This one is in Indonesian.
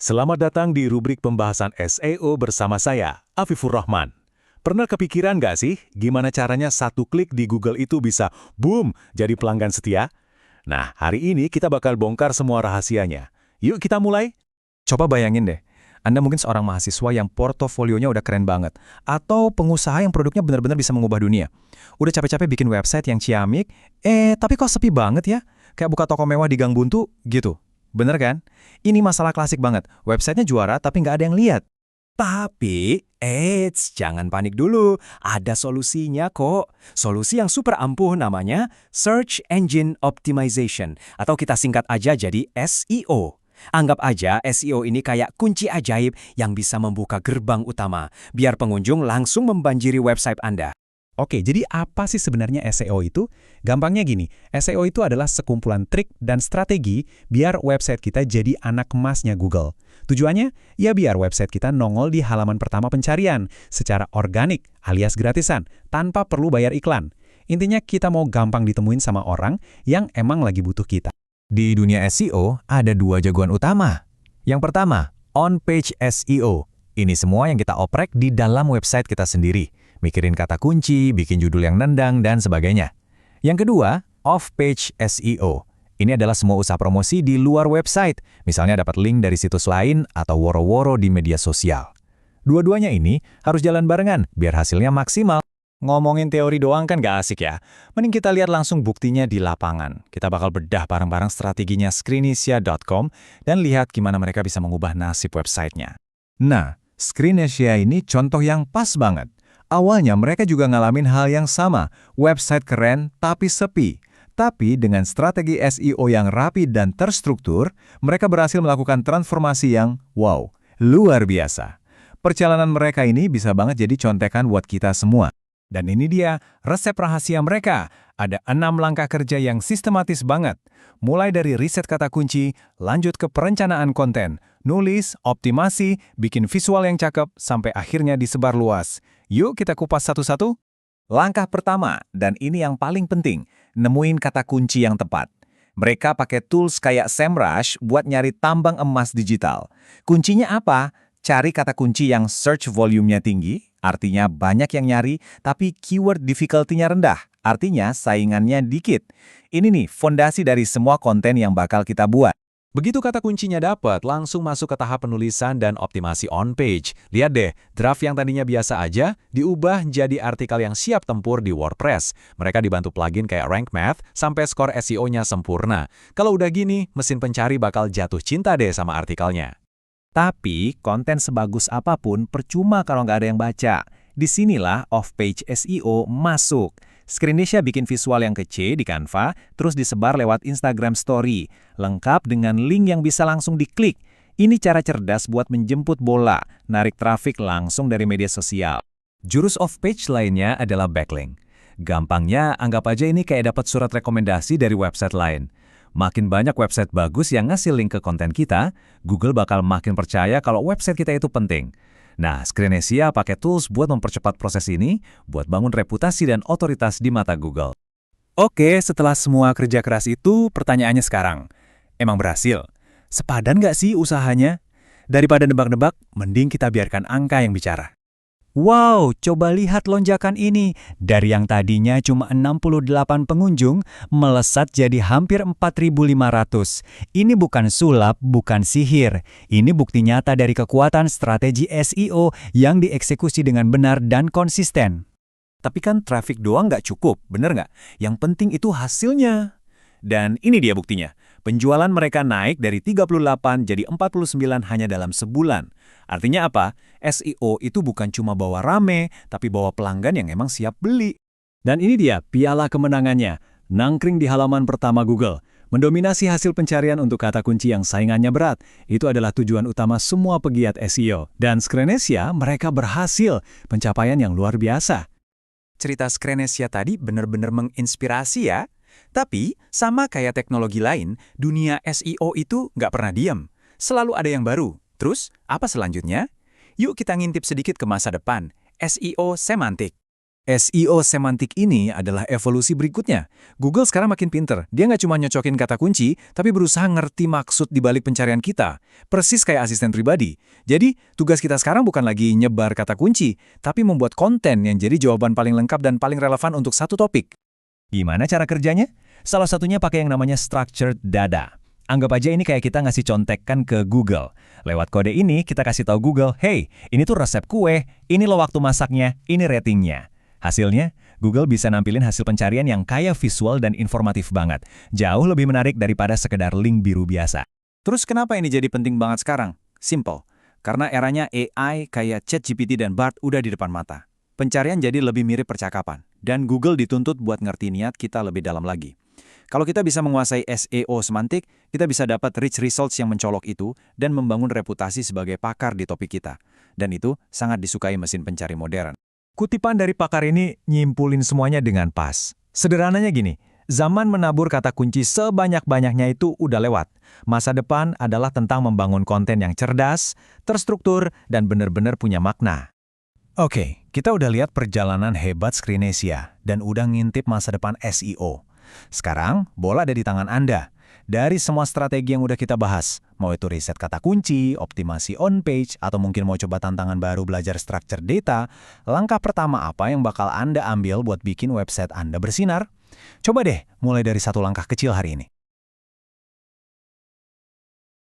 Selamat datang di rubrik pembahasan SEO bersama saya, Afifur Rahman. Pernah kepikiran nggak sih gimana caranya satu klik di Google itu bisa boom jadi pelanggan setia? Nah, hari ini kita bakal bongkar semua rahasianya. Yuk kita mulai. Coba bayangin deh, Anda mungkin seorang mahasiswa yang portofolionya udah keren banget, atau pengusaha yang produknya benar-benar bisa mengubah dunia. Udah capek-capek bikin website yang ciamik, tapi kok sepi banget ya? Kayak buka toko mewah di Gang Buntu, gitu. Bener kan? Ini masalah klasik banget, websitenya juara tapi nggak ada yang lihat. Tapi, jangan panik dulu. Ada solusinya kok. Solusi yang super ampuh namanya Search Engine Optimization, atau kita singkat aja jadi SEO. Anggap aja SEO ini kayak kunci ajaib yang bisa membuka gerbang utama, biar pengunjung langsung membanjiri website Anda. Oke, jadi apa sih sebenarnya SEO itu? Gampangnya gini, SEO itu adalah sekumpulan trik dan strategi biar website kita jadi anak emasnya Google. Tujuannya? Ya biar website kita nongol di halaman pertama pencarian, secara organik alias gratisan, tanpa perlu bayar iklan. Intinya kita mau gampang ditemuin sama orang yang emang lagi butuh kita. Di dunia SEO, ada dua jagoan utama. Yang pertama, on-page SEO. Ini semua yang kita oprek di dalam website kita sendiri. Mikirin kata kunci, bikin judul yang nendang, dan sebagainya. Yang kedua, off-page SEO. Ini adalah semua usaha promosi di luar website, misalnya dapat link dari situs lain atau woro-woro di media sosial. Dua-duanya ini harus jalan barengan, biar hasilnya maksimal. Ngomongin teori doang kan gak asik ya. Mending kita lihat langsung buktinya di lapangan. Kita bakal bedah bareng-bareng strateginya Screenisia.com dan lihat gimana mereka bisa mengubah nasib websitenya. Nah, Screenisia ini contoh yang pas banget. Awalnya mereka juga ngalamin hal yang sama, website keren tapi sepi. Tapi dengan strategi SEO yang rapi dan terstruktur, mereka berhasil melakukan transformasi yang, wow, luar biasa. Perjalanan mereka ini bisa banget jadi contekan buat kita semua. Dan ini dia resep rahasia mereka. Ada 6 langkah kerja yang sistematis banget. Mulai dari riset kata kunci, lanjut ke perencanaan konten, nulis, optimasi, bikin visual yang cakep, sampai akhirnya disebar luas. Yuk kita kupas satu-satu. Langkah pertama, dan ini yang paling penting, nemuin kata kunci yang tepat. Mereka pakai tools kayak SEMrush buat nyari tambang emas digital. Kuncinya apa? Cari kata kunci yang search volume-nya tinggi, artinya banyak yang nyari, tapi keyword difficulty-nya rendah, artinya saingannya dikit. Ini nih, fondasi dari semua konten yang bakal kita buat. Begitu kata kuncinya dapat, langsung masuk ke tahap penulisan dan optimasi on-page. Lihat deh, draft yang tadinya biasa aja, diubah jadi artikel yang siap tempur di WordPress. Mereka dibantu plugin kayak Rank Math, sampai skor SEO-nya sempurna. Kalau udah gini, mesin pencari bakal jatuh cinta deh sama artikelnya. Tapi, konten sebagus apapun percuma kalau nggak ada yang baca. Disinilah off-page SEO masuk. Screenisia bikin visual yang kece di Canva, terus disebar lewat Instagram Story, lengkap dengan link yang bisa langsung diklik. Ini cara cerdas buat menjemput bola, narik trafik langsung dari media sosial. Jurus off-page lainnya adalah backlink. Gampangnya, anggap aja ini kayak dapat surat rekomendasi dari website lain. Makin banyak website bagus yang ngasih link ke konten kita, Google bakal makin percaya kalau website kita itu penting. Nah, Screenisia pakai tools buat mempercepat proses ini, buat bangun reputasi dan otoritas di mata Google. Oke, setelah semua kerja keras itu, pertanyaannya sekarang. Emang berhasil? Sepadan nggak sih usahanya? Daripada nebak-nebak, mending kita biarkan angka yang bicara. Wow, coba lihat lonjakan ini. Dari yang tadinya cuma 68 pengunjung, melesat jadi hampir 4.500. Ini bukan sulap, bukan sihir. Ini bukti nyata dari kekuatan strategi SEO yang dieksekusi dengan benar dan konsisten. Tapi kan traffic doang nggak cukup, bener nggak? Yang penting itu hasilnya. Dan ini dia buktinya. Penjualan mereka naik dari 38 jadi 49 hanya dalam sebulan. Artinya apa? SEO itu bukan cuma bawa rame, tapi bawa pelanggan yang emang siap beli. Dan ini dia piala kemenangannya. Nangkring di halaman pertama Google. Mendominasi hasil pencarian untuk kata kunci yang saingannya berat. Itu adalah tujuan utama semua pegiat SEO. Dan Screenisia mereka berhasil. Pencapaian yang luar biasa. Cerita Screenisia tadi benar-benar menginspirasi ya. Tapi, sama kayak teknologi lain, dunia SEO itu nggak pernah diam. Selalu ada yang baru. Terus, apa selanjutnya? Yuk kita ngintip sedikit ke masa depan. SEO semantik. SEO semantik ini adalah evolusi berikutnya. Google sekarang makin pinter. Dia nggak cuma nyocokin kata kunci, tapi berusaha ngerti maksud di balik pencarian kita. Persis kayak asisten pribadi. Jadi, tugas kita sekarang bukan lagi nyebar kata kunci, tapi membuat konten yang jadi jawaban paling lengkap dan paling relevan untuk satu topik. Gimana cara kerjanya? Salah satunya pakai yang namanya structured data. Anggap aja ini kayak kita ngasih contekan ke Google. Lewat kode ini, kita kasih tahu Google, hey, ini tuh resep kue, ini loh waktu masaknya, ini ratingnya. Hasilnya, Google bisa nampilin hasil pencarian yang kaya visual dan informatif banget. Jauh lebih menarik daripada sekedar link biru biasa. Terus kenapa ini jadi penting banget sekarang? Simple. Karena eranya AI kayak ChatGPT dan Bard udah di depan mata. Pencarian jadi lebih mirip percakapan. Dan Google dituntut buat ngerti niat kita lebih dalam lagi. Kalau kita bisa menguasai SEO semantik, kita bisa dapat rich results yang mencolok itu dan membangun reputasi sebagai pakar di topik kita. Dan itu sangat disukai mesin pencari modern. Kutipan dari pakar ini nyimpulin semuanya dengan pas. Sederhananya gini, zaman menabur kata kunci sebanyak-banyaknya itu udah lewat. Masa depan adalah tentang membangun konten yang cerdas, terstruktur, dan benar-benar punya makna. Oke, kita udah lihat perjalanan hebat Screenesia dan udah ngintip masa depan SEO. Sekarang, bola ada di tangan Anda. Dari semua strategi yang udah kita bahas, mau itu riset kata kunci, optimasi on-page, atau mungkin mau coba tantangan baru belajar structure data, langkah pertama apa yang bakal Anda ambil buat bikin website Anda bersinar? Coba deh, mulai dari satu langkah kecil hari ini.